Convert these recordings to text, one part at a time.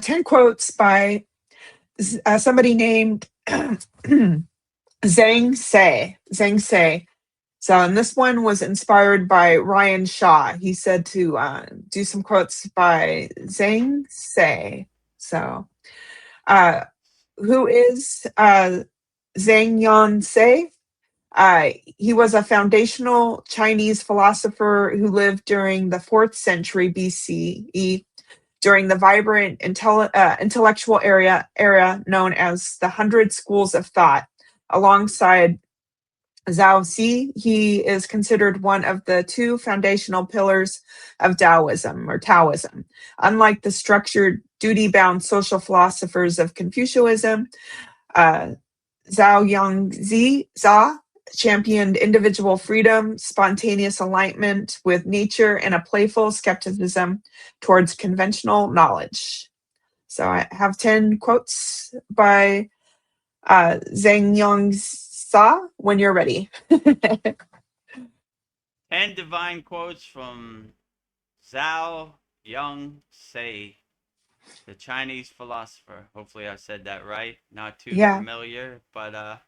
10 quotes by somebody named Zhang Sei. Zhang Sei. So, and this one was inspired by Ryan Shaw. He said to do some quotes by Zhang Sei. So, who is Zhang Yan Sei? He was a foundational Chinese philosopher who lived during the 4th century BCE during the vibrant intellectual era known as the 100 Schools of Thought. Alongside Zhuangzi, he is considered one of the 2 foundational pillars of Taoism. Unlike the structured, duty-bound social philosophers of Confucianism, Zhuangzi championed individual freedom, spontaneous alignment with nature, and a playful skepticism towards conventional knowledge. So I have 10 quotes by Zhang Yongzi when you're ready. 10 divine quotes from Zhao Yongzi, the Chinese philosopher. Hopefully I said that right. Not too familiar, but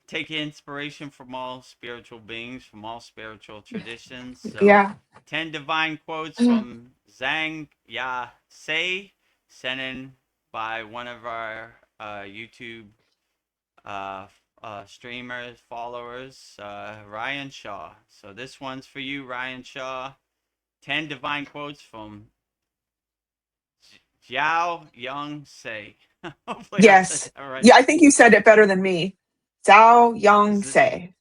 take inspiration from all spiritual beings, from all spiritual traditions. So 10 divine quotes from Zhang Ya-Sei, sent in by one of our YouTube streamers, followers, Ryan Shaw. So this one's for you, Ryan Shaw. 10 divine quotes from Zhao Yongzi. Yes. Right. Yeah, I think you said it better than me. Zhao Yongzi.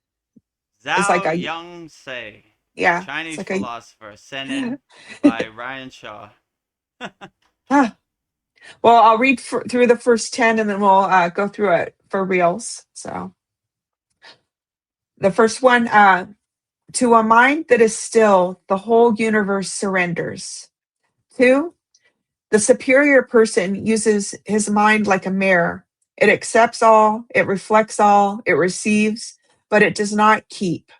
Zhao Yongzi. Yeah. Chinese philosopher, sent in by Ryan Shaw. Well, I'll read through the first 10 and then we'll go through it for reals. So the first one, to a mind that is still, the whole universe surrenders. 2, the superior person uses his mind like a mirror. It accepts all, it reflects all, it receives, but it does not keep.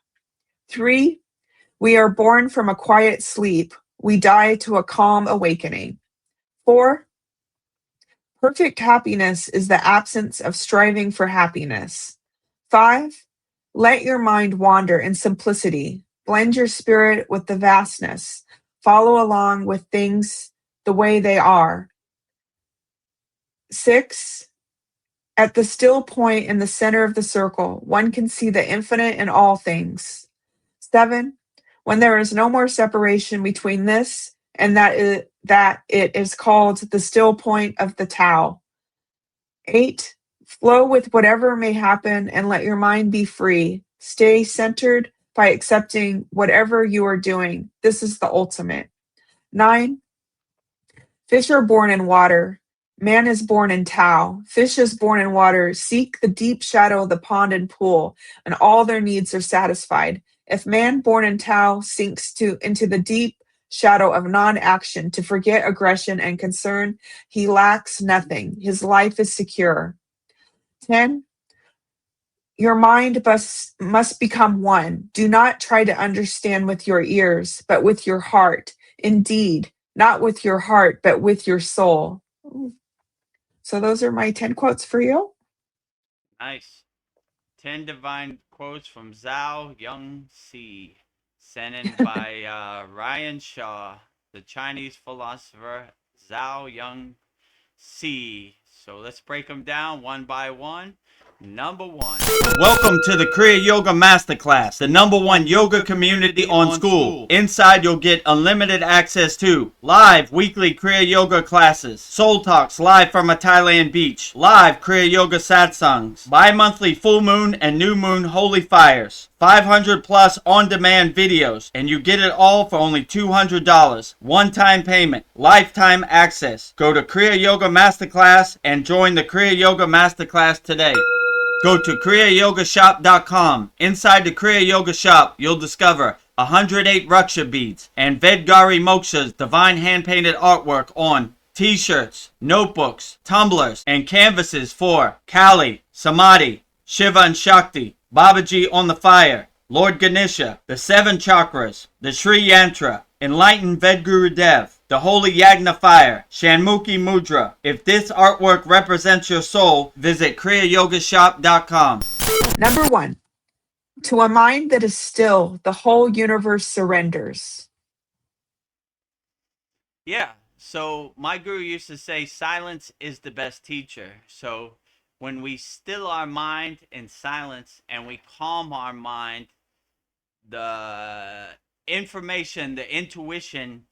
3, we are born from a quiet sleep. We die to a calm awakening. 4, perfect happiness is the absence of striving for happiness. 5, let your mind wander in simplicity. Blend your spirit with the vastness. Follow along with things the way they are. 6, at the still point in the center of the circle, one can see the infinite in all things. 7, when there is no more separation between this and that it is called the still point of the Tao. 8, flow with whatever may happen and let your mind be free. Stay centered by accepting whatever you are doing. This is the ultimate. 9, fish are born in water. Man is born in Tao. Fish is born in water. Seek the deep shadow of the pond and pool, and all their needs are satisfied. If man born in Tao sinks into the deep shadow of non-action to forget aggression and concern, he lacks nothing. His life is secure. 10, your mind must become one. Do not try to understand with your ears, but with your heart. Indeed, not with your heart, but with your soul. So those are my 10 quotes for you. Nice. 10 divine quotes from Zhao Yongzi, sent in by Ryan Shaw, the Chinese philosopher Zhao Yongzi. So let's break them down one by one. Number 1. Welcome to the Kriya Yoga Masterclass, the #1 yoga community on SKOOL. Inside you'll get unlimited access to live weekly Kriya Yoga classes, soul talks live from a Thailand beach, live Kriya Yoga satsangs, bi-monthly full moon and new moon holy fires, 500 plus on-demand videos, and you get it all for only $200. One-time payment, lifetime access. Go to Kriya Yoga Masterclass and join the Kriya Yoga Masterclass today. Go to kriyayogashop.com. Inside the Kriya Yoga shop, you'll discover 108 Raksha beads and Vedgari Moksha's divine hand-painted artwork on t-shirts, notebooks, tumblers, and canvases for Kali, Samadhi, Shiva and Shakti, Babaji on the fire, Lord Ganesha, the 7 chakras, the Sri Yantra, enlightened Vedagurudev, The Holy Yagna Fire, Shanmukhi Mudra. If this artwork represents your soul, visit kriyayogamasterclass.com. Number 1. To a mind that is still, the whole universe surrenders. Yeah. So my guru used to say silence is the best teacher. So when we still our mind in silence and we calm our mind, the information, the intuition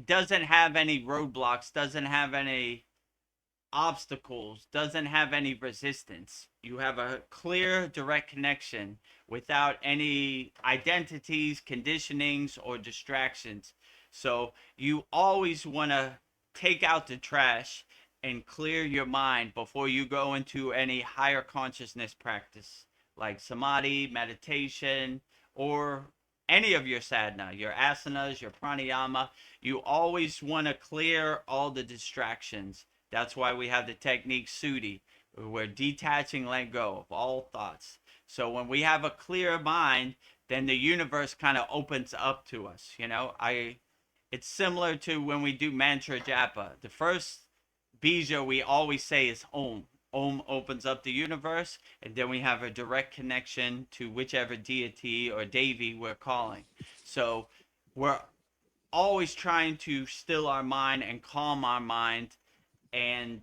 doesn't have any roadblocks, doesn't have any obstacles, doesn't have any resistance. You have a clear, direct connection without any identities, conditionings, or distractions. So you always want to take out the trash and clear your mind before you go into any higher consciousness practice like samadhi, meditation, or any of your sadhana, your asanas, your pranayama. You always want to clear all the distractions. That's why we have the technique Sudi. We're detaching, let go of all thoughts. So when we have a clear mind, then the universe kind of opens up to us. It's similar to when we do mantra japa. The first bija we always say is Om. Om opens up the universe, and then we have a direct connection to whichever deity or devi we're calling. So we're always trying to still our mind and calm our mind, and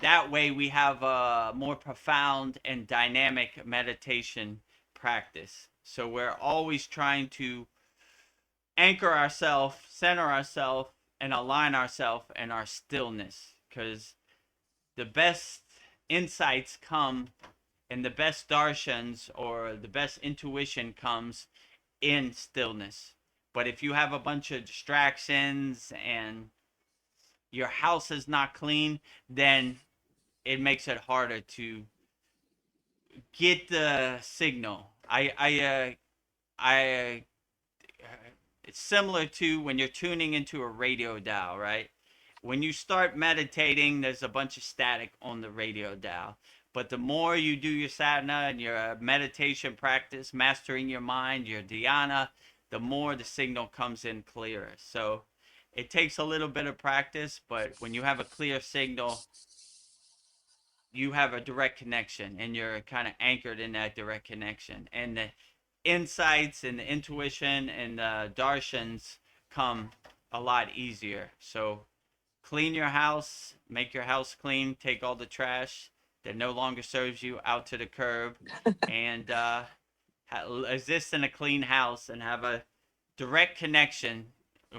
that way we have a more profound and dynamic meditation practice. So we're always trying to anchor ourselves, center ourselves, and align ourselves in our stillness, because the best insights come and the best darshans or the best intuition comes in stillness. But if you have a bunch of distractions and your house is not clean, then it makes it harder to get the signal. I It's similar to when you're tuning into a radio dial, right? When you start meditating, there's a bunch of static on the radio dial. But the more you do your sadhana and your meditation practice, mastering your mind, your dhyana, the more the signal comes in clearer. So it takes a little bit of practice, but when you have a clear signal, you have a direct connection and you're kind of anchored in that direct connection. And the insights and the intuition and the darshans come a lot easier. So clean your house, make your house clean, take all the trash that no longer serves you out to the curb, and exist in a clean house and have a direct connection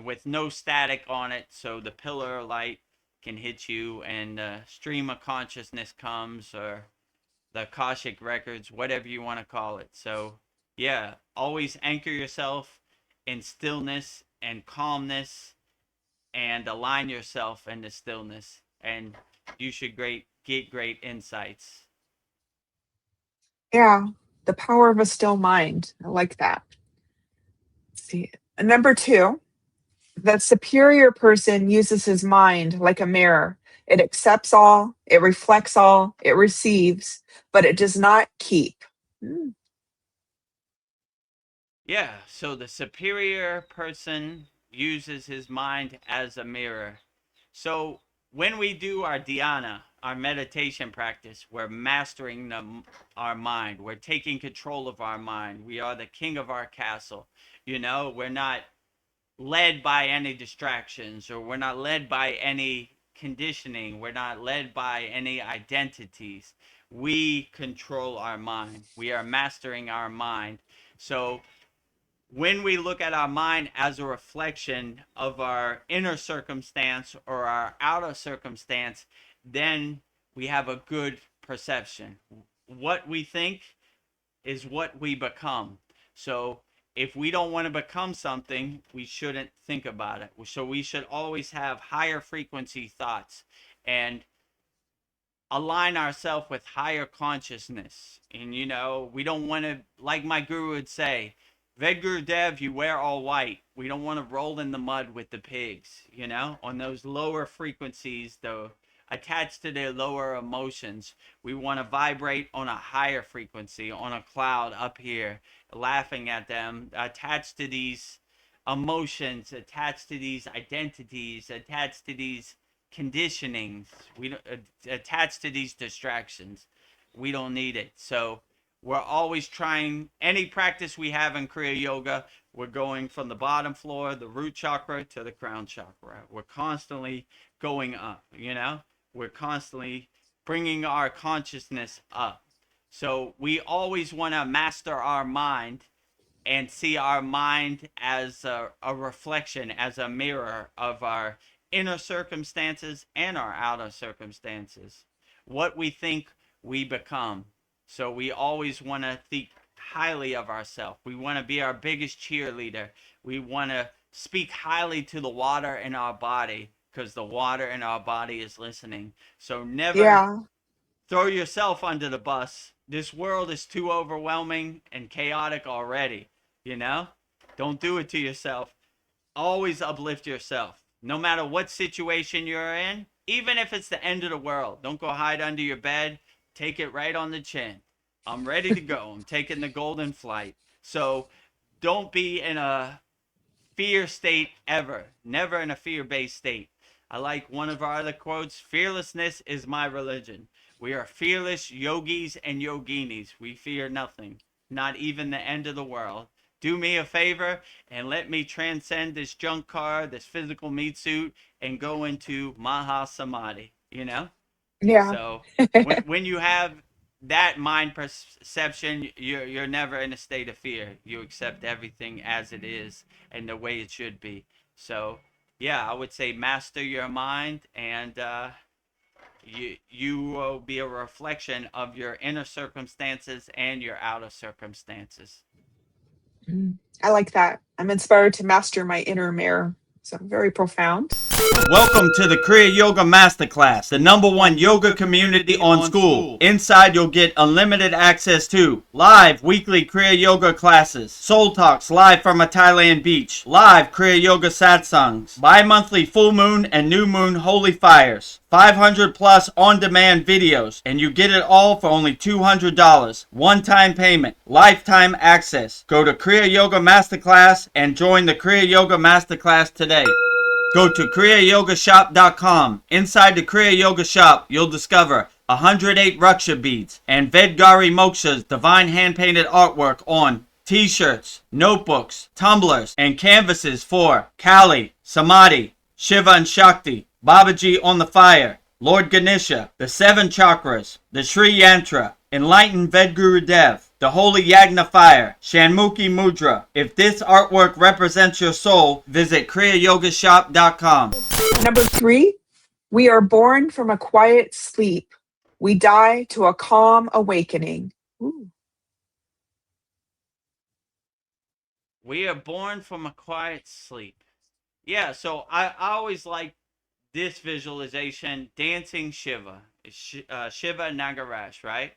with no static on it, so the pillar of light can hit you and stream of consciousness comes, or the Akashic records, whatever you want to call it. So yeah, always anchor yourself in stillness and calmness, and align yourself in the stillness, and you should get great insights. Yeah, the power of a still mind. I like that. Let's see. Number 2, that superior person uses his mind like a mirror. It accepts all, it reflects all, it receives, but it does not keep. Mm. Yeah, so the superior person uses his mind as a mirror. So when we do our dhyana, our meditation practice, we're mastering our mind. We're taking control of our mind. We are the king of our castle. We're not led by any distractions, or we're not led by any conditioning. We're not led by any identities. We control our mind. We are mastering our mind. So when we look at our mind as a reflection of our inner circumstance or our outer circumstance, then we have a good perception. What we think is what we become. So if we don't want to become something, we shouldn't think about it. So we should always have higher frequency thoughts and align ourselves with higher consciousness. And we don't want to, like my guru would say, Vedagurudev, you wear all white. We don't want to roll in the mud with the pigs, on those lower frequencies, though, attached to their lower emotions. We want to vibrate on a higher frequency, on a cloud up here, laughing at them, attached to these emotions, attached to these identities, attached to these conditionings. We don't attached to these distractions. We don't need it. So we're always trying any practice we have in Kriya Yoga. We're going from the bottom floor, the root chakra, to the crown chakra. We're constantly going up. We're constantly bringing our consciousness up. So we always want to master our mind and see our mind as a reflection, as a mirror of our inner circumstances and our outer circumstances. What we think, we become. So we always want to think highly of ourselves. We want to be our biggest cheerleader. We want to speak highly to the water in our body because the water in our body is listening. So never Yeah. throw yourself under the bus. This world is too overwhelming and chaotic already, you know? Don't do it to yourself. Always uplift yourself. No matter what situation you're in, even if it's the end of the world, don't go hide under your bed. Take it right on the chin. I'm ready to go. I'm taking the golden flight. So don't be in a fear state ever. Never in a fear based state. I like one of our other quotes: fearlessness is my religion. We are fearless yogis and yoginis. We fear nothing, not even the end of the world. Do me a favor and let me transcend this junk car, this physical meat suit, and go into Maha Samadhi, Yeah. So when you have that mind perception, you're never in a state of fear. You accept everything as it is and the way it should be. So yeah, I would say master your mind, and you will be a reflection of your inner circumstances and your outer circumstances. I like that. I'm inspired to master my inner mirror. So very profound. Welcome to the Kriya Yoga Masterclass, the #1 yoga community on SKOOL. Inside, you'll get unlimited access to live weekly Kriya Yoga classes, soul talks live from a Thailand beach, live Kriya Yoga satsangs, bi-monthly full moon and new moon holy fires, 500 plus on-demand videos, and you get it all for only $200. One-time payment, lifetime access. Go to Kriya Yoga Masterclass and join the Kriya Yoga Masterclass today. Go to kriyayogamasterclass.com. Inside the Kriya Yoga shop, you'll discover 108 Raksha beads and Vedgari Moksha's divine hand-painted artwork on t-shirts, notebooks, tumblers, and canvases for Kali, Samadhi, Shiva and Shakti, Babaji on the fire, Lord Ganesha, the 7 chakras, the Sri Yantra, Enlightened Vedagurudev, the Holy Yagna Fire, Shanmukhi Mudra. If this artwork represents your soul, visit kriyayogashop.com. Number 3, we are born from a quiet sleep. We die to a calm awakening. Ooh. We are born from a quiet sleep. Yeah, so I always like this visualization: dancing Shiva. Shiva Nagaraj, right?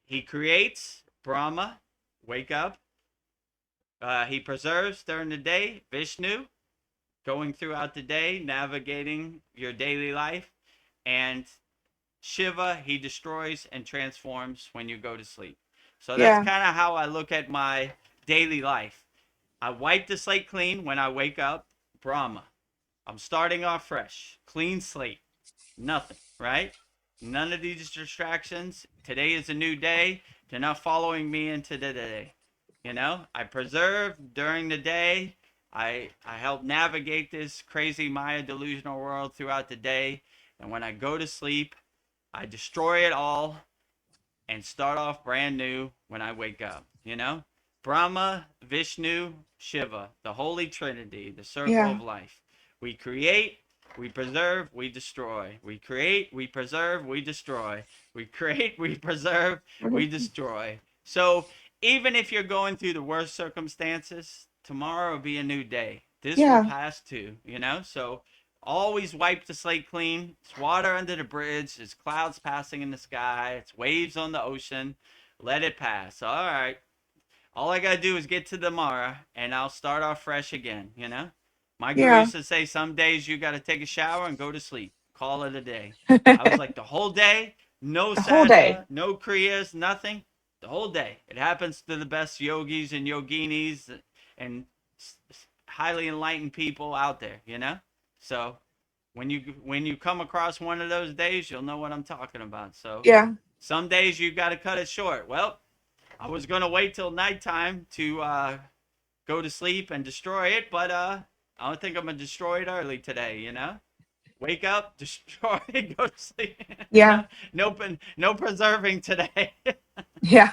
He creates Brahma, wake up. He preserves during the day, Vishnu, going throughout the day, navigating your daily life. And Shiva, he destroys and transforms when you go to sleep. So that's Yeah. kind of how I look at my daily life. I wipe the slate clean when I wake up, Brahma. I'm starting off fresh, clean slate, nothing, right? None of these distractions. Today is a new day. They're not following me into the day. I preserve during the day. I help navigate this crazy Maya delusional world throughout the day. And when I go to sleep, I destroy it all and start off brand new when I wake up. Brahma, Vishnu, Shiva, the Holy Trinity, the circle Yeah. of life. We create, we preserve, we destroy. We create, we preserve, we destroy. We create, we preserve, we destroy. So even if you're going through the worst circumstances, tomorrow will be a new day. This will Yeah. pass too. So always wipe the slate clean. It's water under the bridge. It's clouds passing in the sky. It's waves on the ocean. Let it pass. All right. All I gotta do is get to tomorrow, and I'll start off fresh again. My guru Yeah. used to say some days you gotta take a shower and go to sleep. Call it a day. I was like, the whole day, no The whole day. sadhana, no kriyas, nothing. The whole day. It happens to the best yogis and yoginis and highly enlightened people out there, you know? So when you come across one of those days, you'll know what I'm talking about. So Yeah. some days you got to cut it short. Well, I was gonna wait till nighttime to go to sleep and destroy it, but I don't think I'm gonna destroy it early today. You know, wake up, destroy, go to sleep. You Yeah. know, no preserving today. Yeah.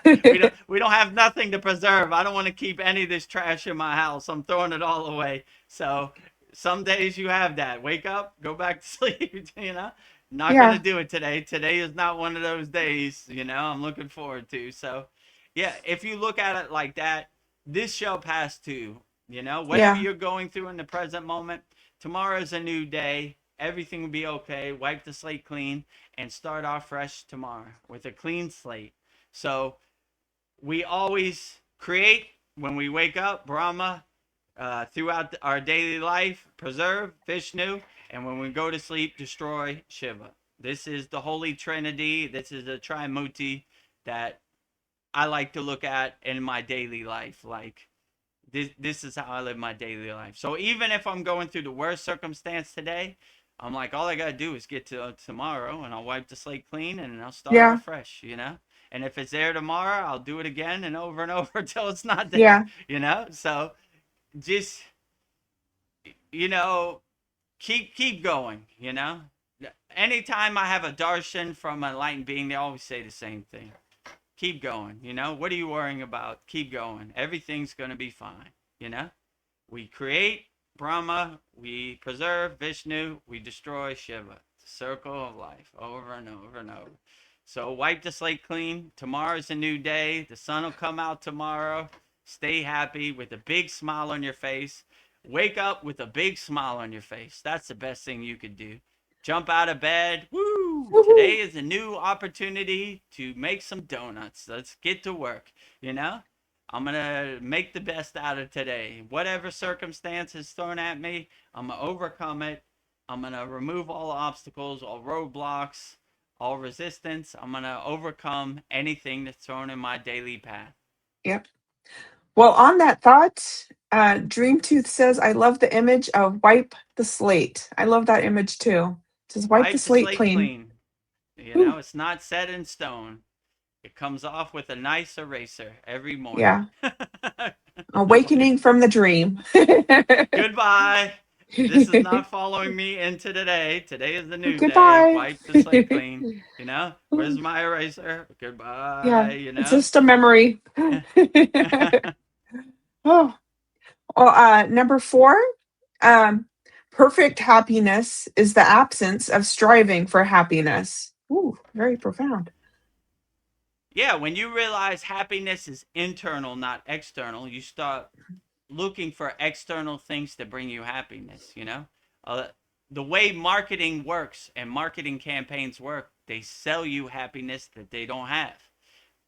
We don't have nothing to preserve. I don't want to keep any of this trash in my house. I'm throwing it all away. So some days you have that. Wake up, go back to sleep. You know, not gonna Yeah. do it today. Today is not one of those days. You know, I'm looking forward to. So yeah, if you look at it like that, this shall pass too. You know, whatever Yeah. you're going through in the present moment, tomorrow is a new day. Everything will be okay. Wipe the slate clean and start off fresh tomorrow with a clean slate. So we always create when we wake up, Brahma, throughout our daily life, preserve Vishnu, and when we go to sleep, destroy Shiva. This is the Holy Trinity. This is the Trimuti that I like to look at in my daily life. Like, this is how I live my daily life. So even if I'm going through the worst circumstance today, I'm like, all I gotta do is get to tomorrow, and I'll wipe the slate clean, and I'll start Yeah. off fresh, you know. And if it's there tomorrow, I'll do it again and over until it's not there, Yeah. you know. So just you know, keep going, you know. Anytime I have a darshan from an enlightened being, they always say the same thing: keep going, you know. What are you worrying about? Keep going. Everything's gonna be fine, you know. We create Brahma, we preserve Vishnu, we destroy Shiva. The circle of life, over and over and over. So wipe the slate clean. Tomorrow's a new day. The sun will come out tomorrow. Stay happy with a big smile on your face. Wake up with a big smile on your face. That's the best thing you could do. Jump out of bed. Woo! Woohoo. Today is a new opportunity to make some donuts. Let's get to work, you know? I'm gonna make the best out of today. Whatever circumstance is thrown at me, I'm gonna overcome it. I'm gonna remove all obstacles, all roadblocks, all resistance. I'm gonna overcome anything that's thrown in my daily path. Yep. Well, on that thought, Dream Tooth says, I love the image of wipe the slate. I love that image too. It says wipe the Wipe the slate slate clean. clean. You Whew. know, it's not set in stone. It comes off with a nice eraser every morning. Yeah. Awakening from the dream. Goodbye. This is not following me into today. Today is the new day. Goodbye. Wipe the slate clean. You know, where's my eraser? Yeah, Goodbye. You it's know. just a memory. Oh, well, number four, um, perfect happiness is the absence of striving for happiness. Ooh, very profound. Yeah, when you realize happiness is internal, not external, you start looking for external things to bring you happiness. You know, uh, the way marketing works and marketing campaigns work, they sell you happiness that they don't have.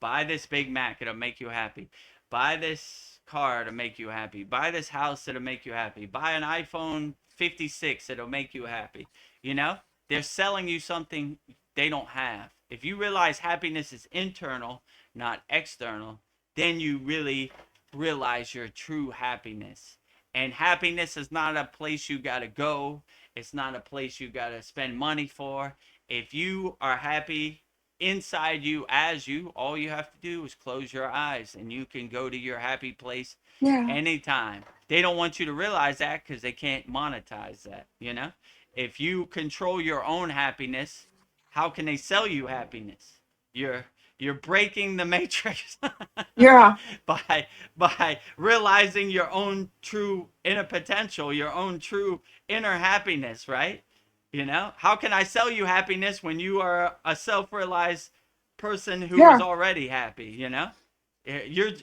Buy this Big Mac, it'll make you happy. Buy this car, it'll make you happy. Buy this house, it'll make you happy. Buy an iPhone 56, it'll make you happy. You know, they're selling you something they don't have. If you realize happiness is internal, not external, then you really realize your true happiness. And happiness is not a place you got to go. It's not a place you got to spend money for. If you are happy inside you as you, all you have to do is close your eyes and you can go to your happy place Yeah, anytime. They don't want you to realize that because they can't monetize that, you know? If you control your own happiness, how can they sell you happiness? You're you're breaking the matrix yeah, by realizing your own true inner potential, your own true inner happiness, right? You know, how can I sell you happiness when you are a self-realized person who is yeah, already happy? You know,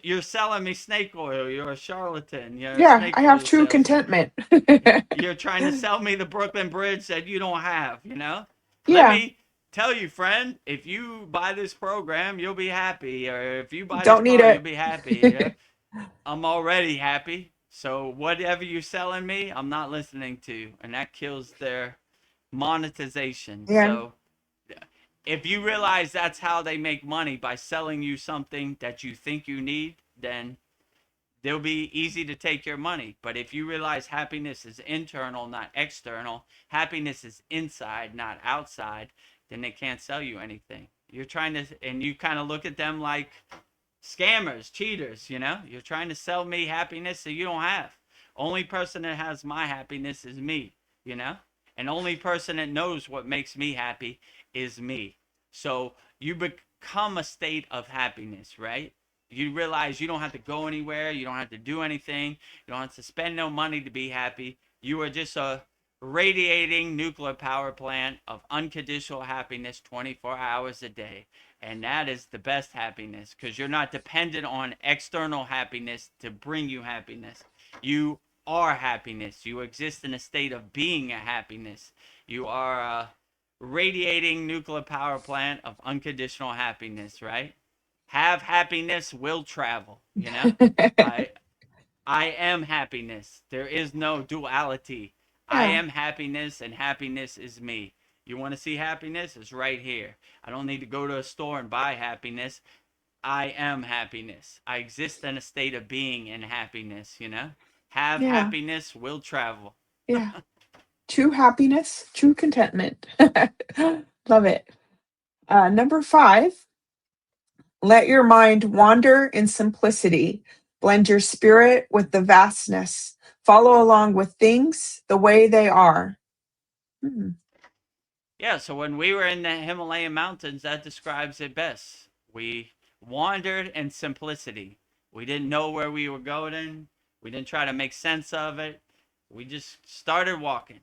you're selling me snake oil. You're a charlatan. You're a yeah. snake I have oil true salesman. contentment. You're trying to sell me the Brooklyn Bridge that you don't have. You know, let Yeah, me tell you, friend. If you buy this program, you'll be happy. Or if you buy this don't need car, you'll it. be happy. Yeah? I'm already happy. So whatever you're selling me, I'm not listening to, and that kills their monetization. Yeah, So if you realize that's how they make money by selling you something that you think you need, then they'll be easy to take your money. But if you realize happiness is internal, not external, happiness is inside, not outside, then they can't sell you anything. You're trying to, and you kind of look at them like scammers, cheaters, you know? You're trying to sell me happiness that you don't have. Only person that has my happiness is me, you know? And only person that knows what makes me happy is me. So you become a state of happiness, right? You realize you don't have to go anywhere, you don't have to do anything, you don't have to spend no money to be happy. You are just a radiating nuclear power plant of unconditional happiness 24 hours a day. And that is the best happiness because you're not dependent on external happiness to bring you happiness. You are happiness. You exist in a state of being a happiness. You are a radiating nuclear power plant of unconditional happiness, right? Have happiness, will travel, you know? I I am happiness. There is no duality. I Yeah. am happiness and happiness is me. You want to see happiness? It's right here. I don't need to go to a store and buy happiness. I am happiness. I exist in a state of being in happiness, you know? Have Yeah. happiness, will travel. Yeah. True happiness, true contentment. Love it. Number 5, let your mind wander in simplicity. Blend your spirit with the vastness. Follow along with things the way they are. Hmm. Yeah, so when we were in the Himalayan mountains, that describes it best. We wandered in simplicity. We didn't know where we were going. We didn't try to make sense of it. We just started walking.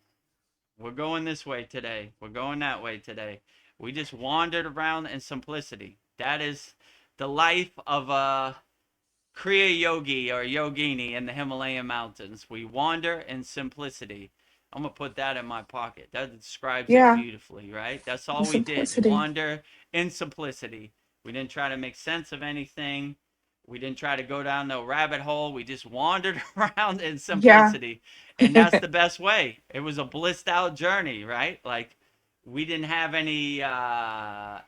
We're going this way today. We're going that way today. We just wandered around in simplicity. That is the life of a Kriya yogi or yogini in the Himalayan mountains. We wander in simplicity. I'm going to put that in my pocket. That describes it Yeah, beautifully, right? That's the all we did. simplicity. Wander in simplicity. We didn't try to make sense of anything. We didn't try to go down no rabbit hole. We just wandered around in Yeah. simplicity. And that's the best way. It was a blissed out journey, right? Like, we didn't have any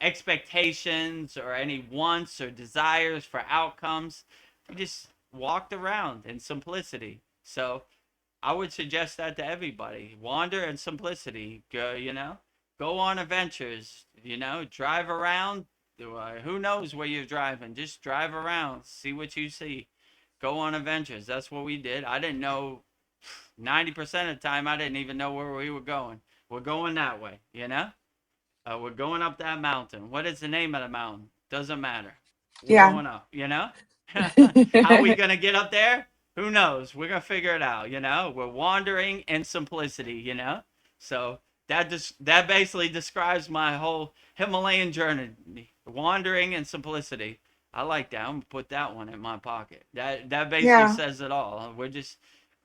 expectations or any wants or desires for outcomes. We just walked around in simplicity. So I would suggest that to everybody. Wander in simplicity. Go, you know, go on adventures. You know, drive around. Who knows where you're driving? Just drive around. See what you see. Go on adventures. That's what we did. I didn't know 90% of the time. I didn't even know where we were going. We're going that way. You know, we're going up that mountain. What is the name of the mountain? Doesn't matter. We're Yeah. going up. You know. How are we gonna get up there? Who knows? We're gonna figure it out, you know? We're wandering in simplicity, you know? So that basically describes my whole Himalayan journey. Wandering in simplicity. I like that. I'm gonna put that one in my pocket. That basically Yeah. says it all. We're just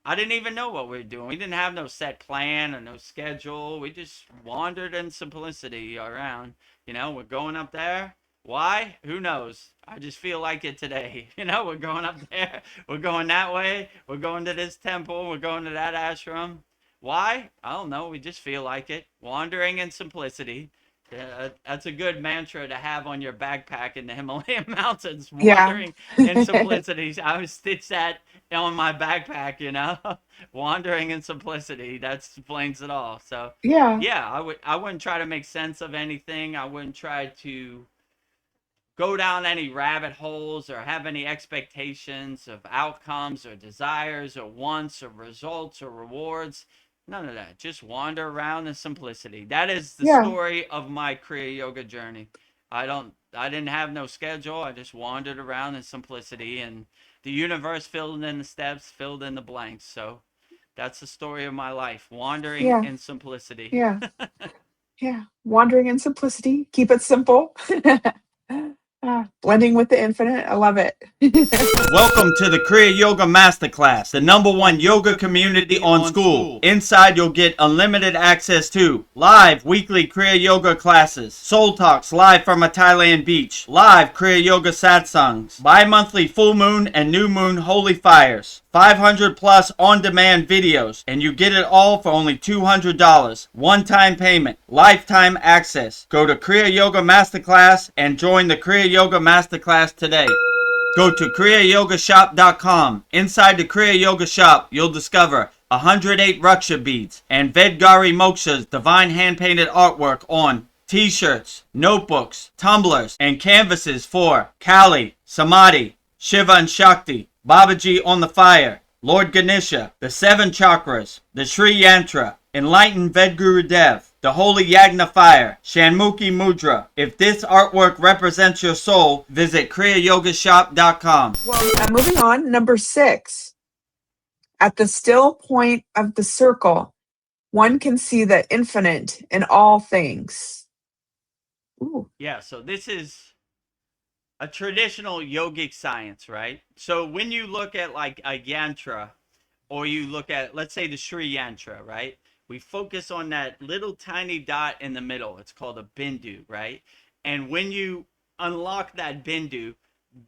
I didn't even know what we were doing. We didn't have no set plan or no schedule. We just wandered in simplicity around. You know, we're going up there. Why? Who knows? I just feel like it today. You know, we're going up there. We're going that way. We're going to this temple. We're going to that ashram. Why? I don't know. We just feel like it. Wandering in simplicity. That's a good mantra to have on your backpack in the Himalayan mountains. Yeah. Wandering in simplicity. I would stitch that on my backpack, you know? Wandering in simplicity. That explains it all. So, Yeah. yeah, I wouldn't try to make sense of anything. I wouldn't try to go down any rabbit holes or have any expectations of outcomes or desires or wants or results or rewards. None of that. Just wander around in simplicity. That is the Yeah. story of my Kriya yoga journey. I didn't have no schedule. I just wandered around in simplicity and the universe filled in the steps, filled in the blanks. So that's the story of my life. Wandering Yeah. in simplicity. Yeah. Yeah. Wandering in simplicity. Keep it simple. Blending with the infinite. I love it. Welcome to the Kriya Yoga Masterclass, the #1 yoga community on SKOOL. Inside, you'll get unlimited access to live weekly Kriya Yoga classes, soul talks live from a Thailand beach, live Kriya Yoga satsangs, bi-monthly full moon and new moon holy fires, 500 plus on-demand videos, and you get it all for only $200. One-time payment, lifetime access. Go to Kriya Yoga Masterclass and join the Kriya Yoga Masterclass today. Go to kriyayogashop.com. Inside the Kriya Yoga Shop, you'll discover 108 Raksha beads and Vedgari Moksha's divine hand-painted artwork on t-shirts, notebooks, tumblers, and canvases for Kali, Samadhi, Shiva and Shakti, Babaji on the fire, Lord Ganesha, the seven chakras, the Sri Yantra, enlightened Vedagurudev, the holy Yagna fire, Shanmukhi Mudra. If this artwork represents your soul, visit kriyayogashop.com. Moving on, number 6. At the still point of the circle, one can see the infinite in all things. Ooh. Yeah, so this is a traditional yogic science, right? So when you look at like a yantra, or you look at, let's say, the Sri Yantra, right? We focus on that little tiny dot in the middle. It's called a bindu, right? And when you unlock that bindu,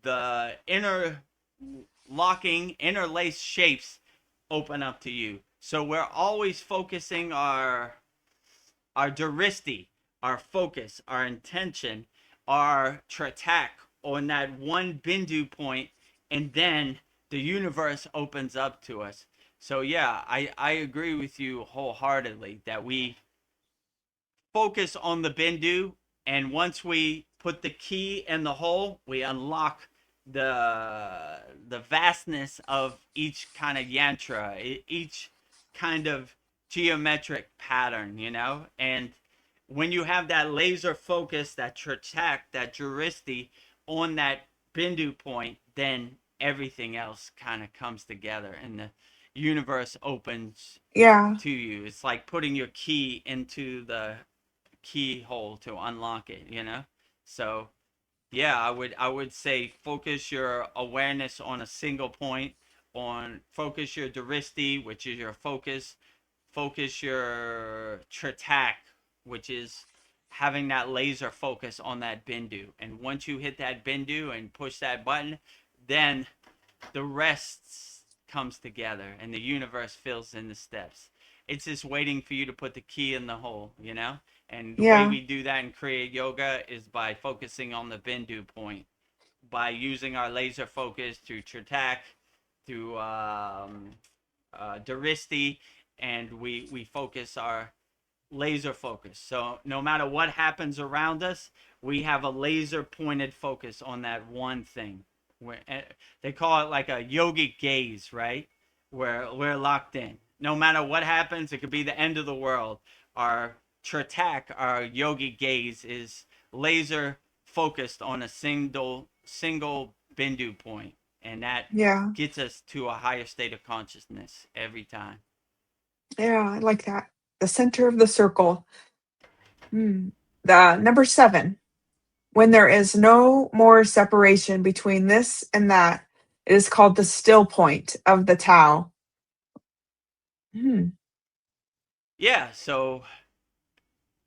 the interlaced shapes open up to you. So we're always focusing our duristi, our focus, our intention, our tratak on that one bindu point, and then the universe opens up to us. So yeah, I agree with you wholeheartedly that we focus on the bindu, and once we put the key in the hole, we unlock the vastness of each kind of yantra, each kind of geometric pattern, you know. And when you have that laser focus, that tratak, that juristi on that bindu point, then everything else kind of comes together and the universe opens Yeah. to you. It's like putting your key into the keyhole to unlock it, you know? So yeah, I would say focus your awareness on a single point, on focus your duristi, which is your focus your tratak, which is having that laser focus on that bindu. And once you hit that bindu and push that button, then the rest comes together and the universe fills in the steps. It's just waiting for you to put the key in the hole, you know? And the way Yeah. we do that in Kriya Yoga is by focusing on the bindu point, by using our laser focus through Tratak, through Daristi, and we focus our laser focus. So no matter what happens around us, we have a laser pointed focus on that one thing. They call it like a yogic gaze, right? Where we're locked in. No matter what happens, it could be the end of the world. Our tratak, our yogic gaze, is laser focused on a single bindu point, and that Yeah. gets us to a higher state of consciousness every time. Yeah, I like that. The center of the circle. Hmm. The number 7. When there is no more separation between this and that, it is called the still point of the Tao. Hmm. Yeah, so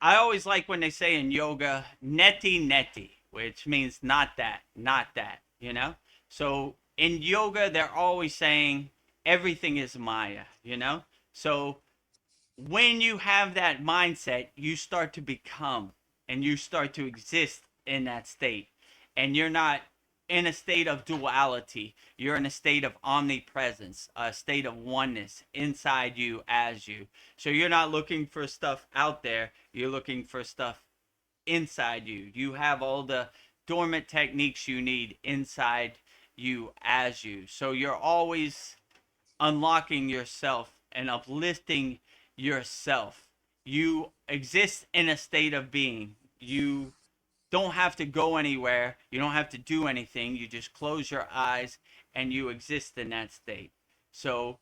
I always like when they say in yoga, neti neti, which means not that, not that, you know? So in yoga, they're always saying everything is Maya, you know? So when you have that mindset, you start to become and you start to exist in that state. And you're not in a state of duality. You're in a state of omnipresence, a state of oneness inside you as you. So you're not looking for stuff out there, you're looking for stuff inside you. You have all the dormant techniques you need inside you as you. So you're always unlocking yourself and uplifting yourself. You exist in a state of being. You don't have to go anywhere. You don't have to do anything. You just close your eyes and you exist in that state. So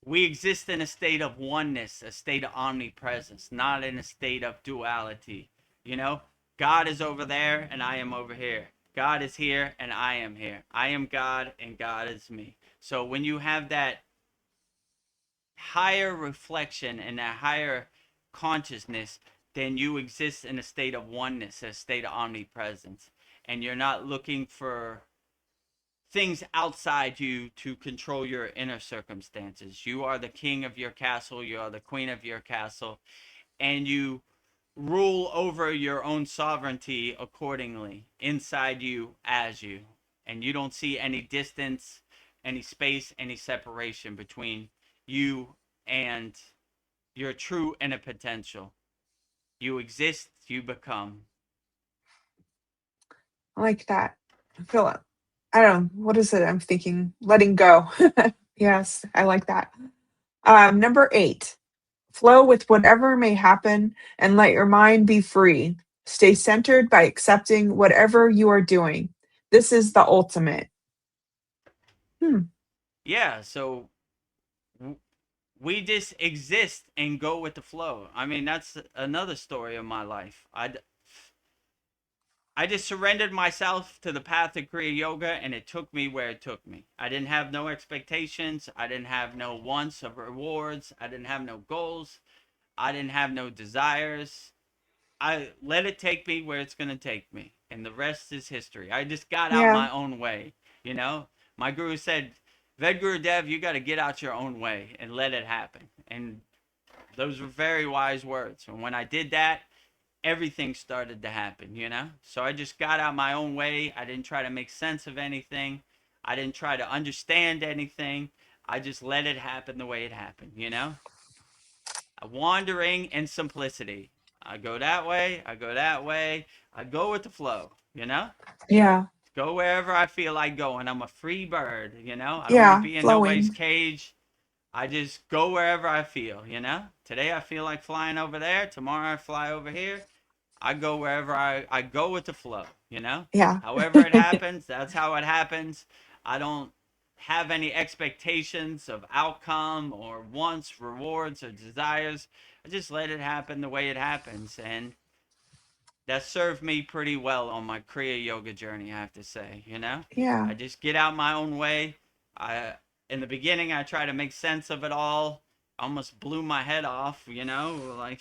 we exist in a state of oneness, a state of omnipresence, not in a state of duality. You know, God is over there and I am over here. God is here and I am here. I am God and God is me. So when you have that higher reflection and a higher consciousness, then you exist in a state of oneness, a state of omnipresence. And you're not looking for things outside you to control your inner circumstances. You are the king of your castle, you are the queen of your castle, and you rule over your own sovereignty accordingly inside you as you. and you don't see any distance, any space, any separation between you and your true inner potential. You exist, you become. I like that. I feel it. I don't know. What is it I'm thinking? Letting go. Yes, I like that. Number 8, flow with whatever may happen and let your mind be free. Stay centered by accepting whatever you are doing. This is the ultimate. Hmm. Yeah, so we just exist and go with the flow. I mean, that's another story of my life. I just surrendered myself to the path of Kriya Yoga, and it took me where it took me. I didn't have no expectations. I didn't have no wants of rewards. I didn't have no goals. I didn't have no desires. I let it take me where it's going to take me, and the rest is history. I just got out Yeah. my own way, you know? My guru said, Vedagurudev, you got to get out your own way and let it happen. And those were very wise words. And when I did that, everything started to happen, you know? So I just got out my own way. I didn't try to make sense of anything. I didn't try to understand anything. I just let it happen the way it happened, you know? Wandering and simplicity. I go that way, I go that way. I go with the flow, you know? Yeah. Go wherever I feel like going. I'm a free bird, you know? I don't want to Yeah. be in nobody's Flowing. cage. I just go wherever I feel, you know? Today I feel like flying over there. Tomorrow I fly over here. I go wherever I go with the flow, you know? Yeah. However it happens, that's how it happens. I don't have any expectations of outcome or wants, rewards, or desires. I just let it happen the way it happens. And that served me pretty well on my Kriya yoga journey, I have to say, you know? Yeah. I just get out my own way. I in the beginning I try to make sense of it all. Almost blew my head off, you know, like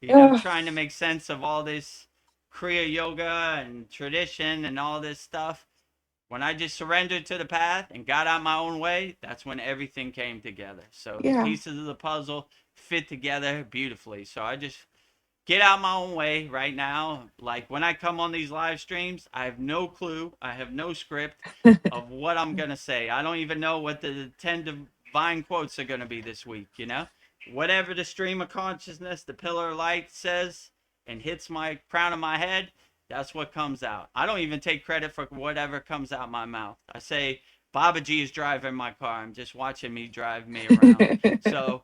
Ugh. trying to make sense of all this Kriya yoga and tradition and all this stuff. When I just surrendered to the path and got out my own way, that's when everything came together. So the Yeah. pieces of the puzzle fit together beautifully. So I just get out my own way right now. Like when I come on these live streams, I have no clue. I have no script of what I'm going to say. I don't even know what the 10 divine quotes are going to be this week, you know? Whatever the stream of consciousness, the pillar of light says and hits my crown of my head, that's what comes out. I don't even take credit for whatever comes out my mouth. I say, Babaji is driving my car. I'm just watching me drive me around. So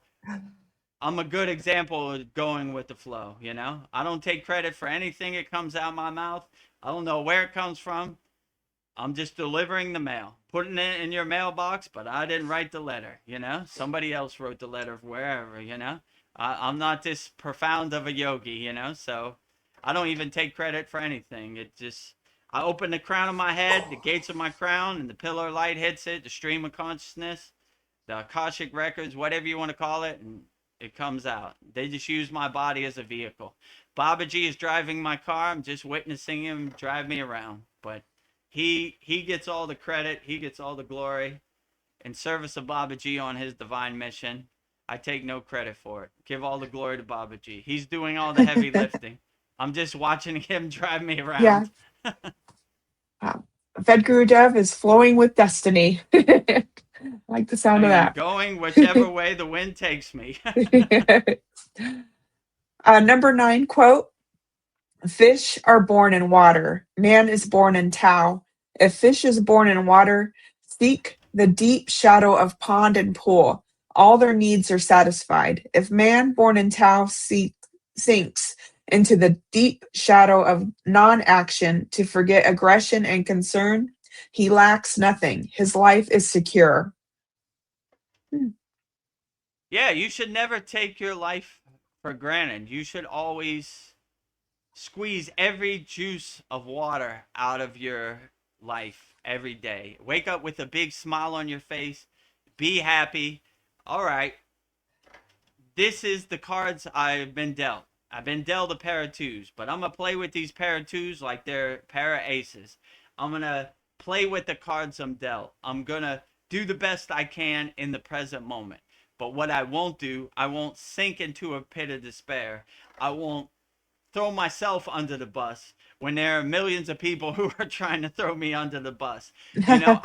I'm a good example of going with the flow, you know? I don't take credit for anything that comes out my mouth. I don't know where it comes from. I'm just delivering the mail, putting it in your mailbox, but I didn't write the letter, you know? Somebody else wrote the letter wherever, you know? I'm not this profound of a yogi, you know? So I don't even take credit for anything. It just, I open the crown of my head, the gates of my crown, and the pillar of light hits it, the stream of consciousness, the Akashic records, whatever you want to call it, and it comes out. They just use my body as a vehicle. Babaji is driving my car. I'm just witnessing him drive me around. But he gets all the credit. He gets all the glory in service of Babaji on his divine mission. I take no credit for it. Give all the glory to Babaji. He's doing all the heavy lifting. I'm just watching him drive me Yeah. around. Vedgurudev is flowing with destiny. I like the sound I of am that. going whichever way the wind takes me. Number 9 quote: fish are born in water. Man is born in Tao. If fish is born in water, seek the deep shadow of pond and pool. All their needs are satisfied. If man born in Tao sinks into the deep shadow of non action to forget aggression and concern, he lacks nothing. His life is secure. Hmm. Yeah, you should never take your life for granted. You should always squeeze every juice of water out of your life every day. Wake up with a big smile on your face. Be happy. All right, this is the cards I've been dealt. I've been dealt a pair of twos, but I'm going to play with these pair of twos like they're pair of aces. I'm going to play with the cards I'm dealt. I'm going to do the best I can in the present moment. But what I won't do, I won't sink into a pit of despair. I won't throw myself under the bus when there are millions of people who are trying to throw me under the bus.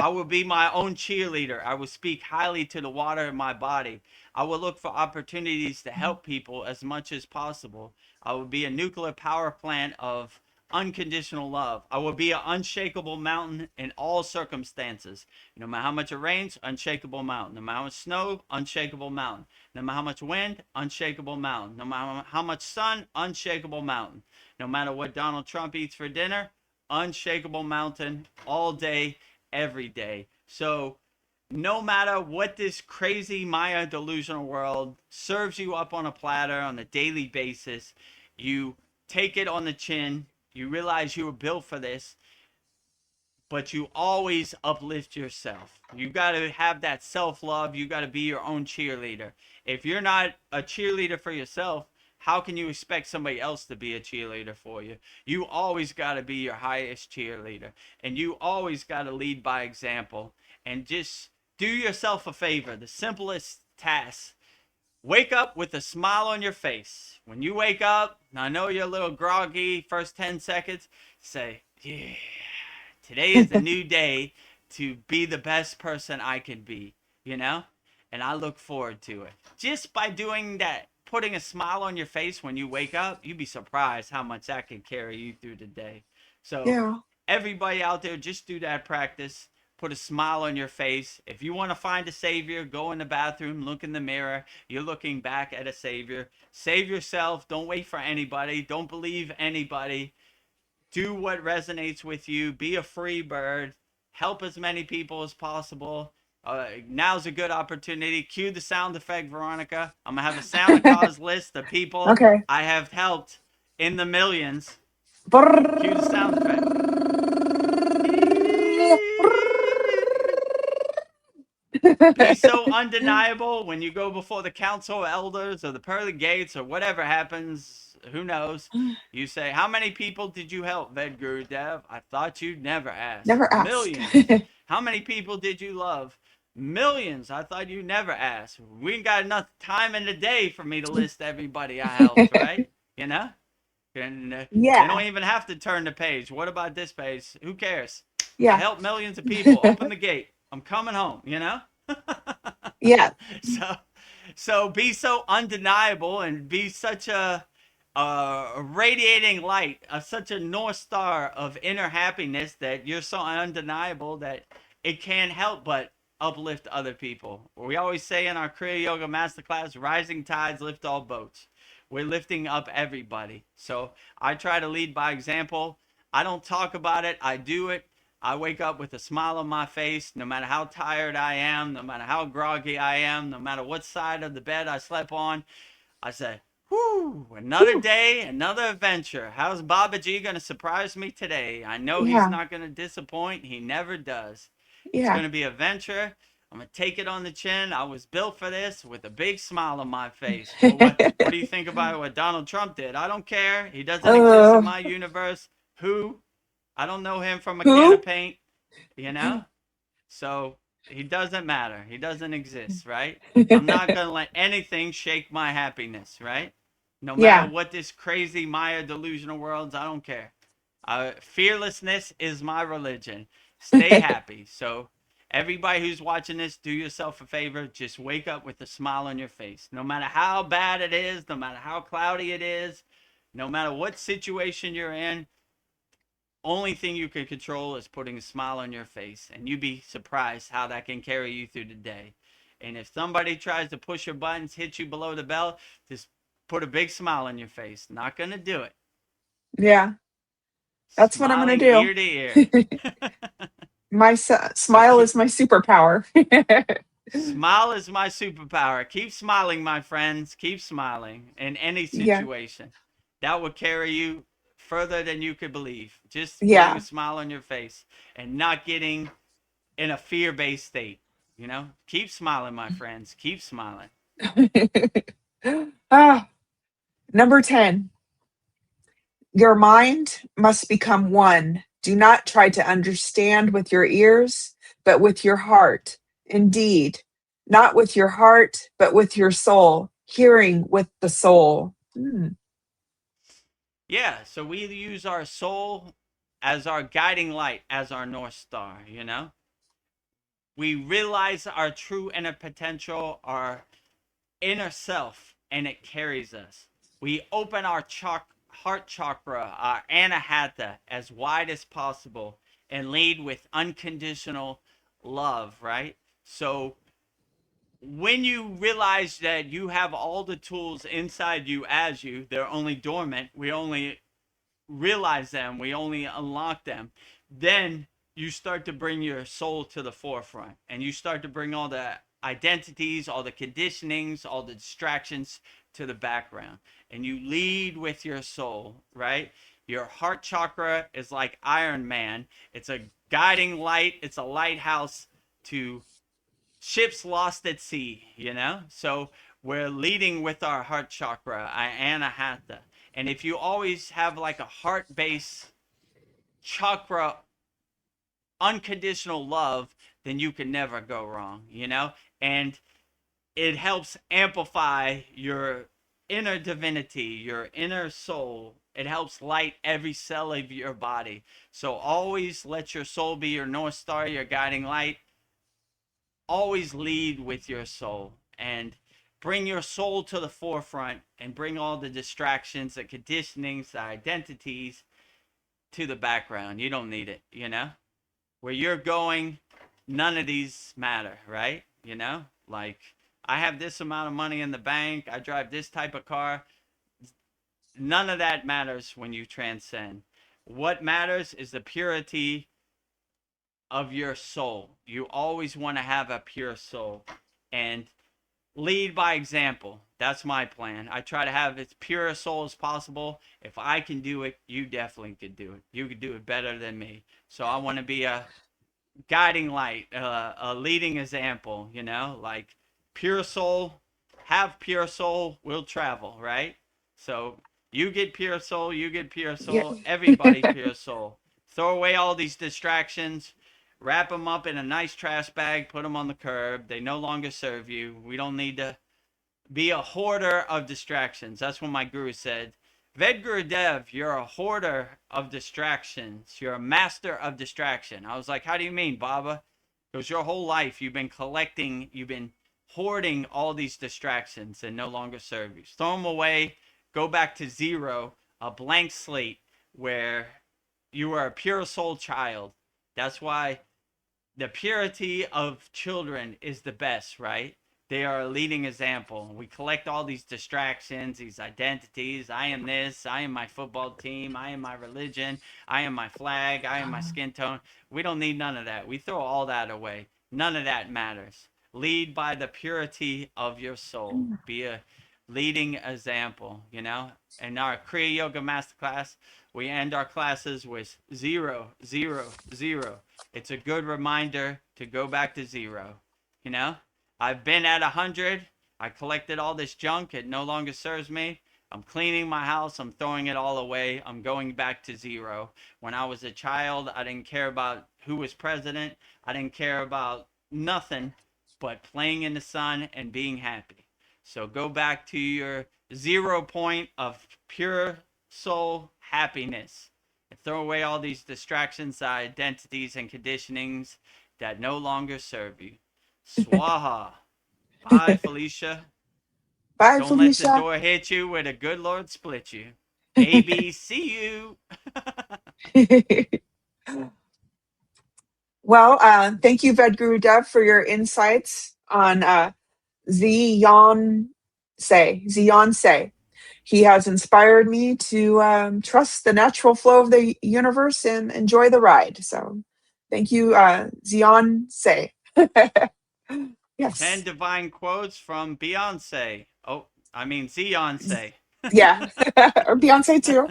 I will be my own cheerleader. I will speak highly to the water in my body. I will look for opportunities to help people as much as possible. I will be a nuclear power plant of unconditional love. I will be an unshakable mountain in all circumstances. No matter how much it rains, unshakable mountain. No matter how much snow, unshakable mountain. No matter how much wind, unshakable mountain. No matter how much sun, unshakable mountain. No matter what Donald Trump eats for dinner, unshakable mountain all day, every day. So no matter what this crazy Maya delusional world serves you up on a platter on a daily basis, you take it on the chin. You realize you were built for this, but you always uplift yourself. You got to have that self love. You got to be your own cheerleader. If you're not a cheerleader for yourself, how can you expect somebody else to be a cheerleader for you? You always got to be your highest cheerleader, and you always got to lead by example. And just do yourself a favor. The simplest task: wake up with a smile on your face. When you wake up, I know you're a little groggy first 10 seconds, say, yeah, today is the new day to be the best person I can be, you know? And I look forward to it. Just by doing that, putting a smile on your face when you wake up, you'd be surprised how much that can carry you through the day. So, Yeah. everybody out there, just do that practice. Put a smile on your face. If you want to find a savior, go in the bathroom, look in the mirror. You're looking back at a savior. Save yourself. Don't wait for anybody. Don't believe anybody. Do what resonates with you. Be a free bird. Help as many people as possible. Now's a good opportunity. Cue the sound effect, Veronica. I'm going to have a Santa Claus list of people Okay. I have helped in the millions. Cue the sound effect. Be so undeniable when you go before the council of elders or the pearly gates or whatever happens. Who knows? You say, how many people did you help, Vedagurudev? I thought you'd never ask. Never ask. Millions. How many people did you love? Millions. I thought you'd never ask. We ain't got enough time in the day for me to list everybody I helped, right? You know? And you don't Yeah. even have to turn the page. What about this page? Who cares? I Yeah. helped millions of people. Open the gate. I'm coming home, you know? Yeah. so so be so undeniable and be such a radiating light, such a north star of inner happiness that you're so undeniable that it can't help but uplift other people. We always say in our Kriya Yoga Masterclass, rising tides lift all boats. We're lifting up everybody. So I try to lead by example. I don't talk about it, I do it. I wake up with a smile on my face, no matter how tired I am, no matter how groggy I am, no matter what side of the bed I slept on. I say, whew, another Whew. day, another adventure. How's Babaji going to surprise me today? I know he's Yeah. not going to disappoint. He never does. It's Yeah. going to be an adventure. I'm going to take it on the chin. I was built for this with a big smile on my face. Well, what do you think about what Donald Trump did? I don't care. He doesn't exist in uh, my universe. Who? I don't know him from a can of who? paint, you know? So he doesn't matter. He doesn't exist, right? I'm not going to let anything shake my happiness, right? No matter Yeah. what this crazy Maya delusional world's, I don't care. Fearlessness is my religion. Stay happy. So, everybody who's watching this, do yourself a favor. Just wake up with a smile on your face. No matter how bad it is, no matter how cloudy it is, no matter what situation you're in, only thing you can control is putting a smile on your face, and you'd be surprised how that can carry you through the day. And if somebody tries to push your buttons, hit you below the belt, just put a big smile on your face. Not gonna do it. Yeah. That's what I'm gonna Smiling do. ear to ear. My So smile keep is my superpower. smile is my superpower. Keep smiling, my friends. Keep smiling in any Yeah. situation. That will carry you further than you could believe. Just putting a Yeah. smile on your face and not getting in a fear-based state. Keep smiling, my friends. Keep smiling. ah, number 10. Your mind must become one. Do not try to understand with your ears, but with your heart. Indeed, not with your heart, but with your soul. Hearing with the soul. Hmm. Yeah, so we use our soul as our guiding light, as our North Star, you know? We realize our true inner potential, our inner self, and it carries us. We open our heart chakra, our anahata, as wide as possible and lead with unconditional love, right? So when you realize that you have all the tools inside you as you, they're only dormant, we only realize them, we only unlock them, then you start to bring your soul to the forefront and you start to bring all the identities, all the conditionings, all the distractions to the background. And you lead with your soul, right? Your heart chakra is like Iron Man. It's a guiding light, it's a lighthouse to ships lost at sea, you know? So we're leading with our heart chakra, anahata. And if you always have like a heart base chakra, unconditional love, then you can never go wrong, you know? And it helps amplify your inner divinity, your inner soul. It helps light every cell of your body. So always let your soul be your North Star, your guiding light. Always lead with your soul and bring your soul to the forefront and bring all the distractions, the conditionings, the identities to the background. You don't need it, you know? Where you're going, none of these matter, right? You know? Like, I have this amount of money in the bank, I drive this type of car. None of that matters when you transcend. What matters is the purity of your soul. You always want to have a pure soul. And lead by example. That's my plan. I try to have as pure a soul as possible. If I can do it, you definitely could do it. You could do it better than me. So I want to be a guiding light, a leading example, you know, like pure soul, have pure soul, will travel, right? So you get pure soul, you get pure Yeah. soul, everybody pure soul. Throw away all these distractions, wrap them up in a nice trash bag, put them on the curb. They no longer serve you. We don't need to be a hoarder of distractions. That's what my guru said. Vedagurudev, you're a hoarder of distractions. You're a master of distraction. I was like, how do you mean, Baba? Because your whole life you've been collecting, you've been hoarding all these distractions that no longer serve you. Throw them away. Go back to zero, a blank slate where you are a pure soul child. That's why the purity of children is the best, right? They are a leading example. We collect all these distractions, these identities. I am this. I am my football team. I am my religion. I am my flag. I am my skin tone. We don't need none of that. We throw all that away. None of that matters. Lead by the purity of your soul. Be a leading example, you know? In our Kriya Yoga Masterclass, we end our classes with 0, 0, 0. It's a good reminder to go back to zero. You know, I've been at 100. I collected all this junk. It no longer serves me. I'm cleaning my house. I'm throwing it all away. I'm going back to zero. When I was a child, I didn't care about who was president. I didn't care about nothing but playing in the sun and being happy. So go back to your 0 point of pure soul happiness and throw away all these distractions, identities, and conditionings that no longer serve you. Swaha. Bye, Felicia. Bye, Don't let the Felicia. door hit you where the good Lord split you. AB, see you. Well, thank you, Vedgurudev, for your insights on Zionse. He has inspired me to trust the natural flow of the universe and enjoy the ride. So, thank you, Zionse. 10 Yes. divine quotes from Beyonce. Oh, I mean, Zionce. Yeah. Or Beyonce, too.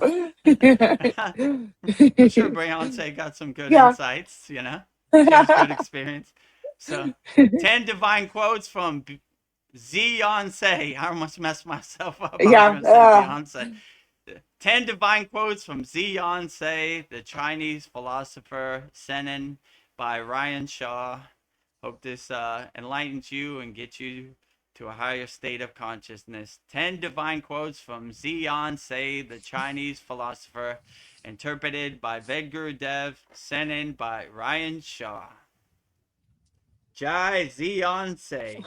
I'm sure Beyonce got some good Yeah. insights, you know? She has good experience. So, 10 divine quotes from Beyonce. I almost messed myself up. I was Yeah. going to say Beyonce. 10 divine quotes from Zionce, the Chinese philosopher, sent in by Ryan Shaw. Hope this enlightens you and gets you to a higher state of consciousness. 10 divine quotes from Zhuangzi, the Chinese philosopher, interpreted by Vedagurudev, sent in by Ryan Shaw. Jai Zhuangzi.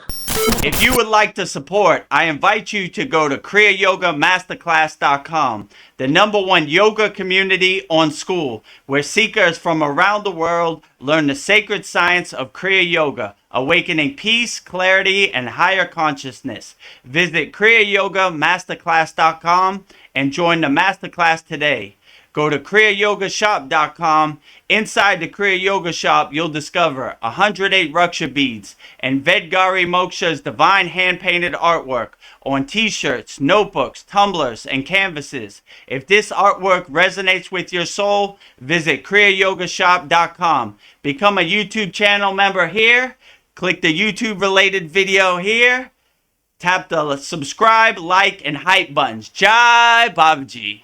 If you would like to support, I invite you to go to kriyayogamasterclass.com, the #1 yoga community on SKOOL, where seekers from around the world learn the sacred science of Kriya Yoga, awakening peace, clarity, and higher consciousness. Visit kriyayogamasterclass.com and join the masterclass today. Go to kriyayogashop.com. Inside the Kriya Yoga Shop, you'll discover 108 Raksha beads and Vedgari Moksha's divine hand-painted artwork on t-shirts, notebooks, tumblers, and canvases. If this artwork resonates with your soul, visit kriyayogashop.com. Become a YouTube channel member here. Click the YouTube-related video here. Tap the subscribe, like, and hype buttons. Jai Babaji.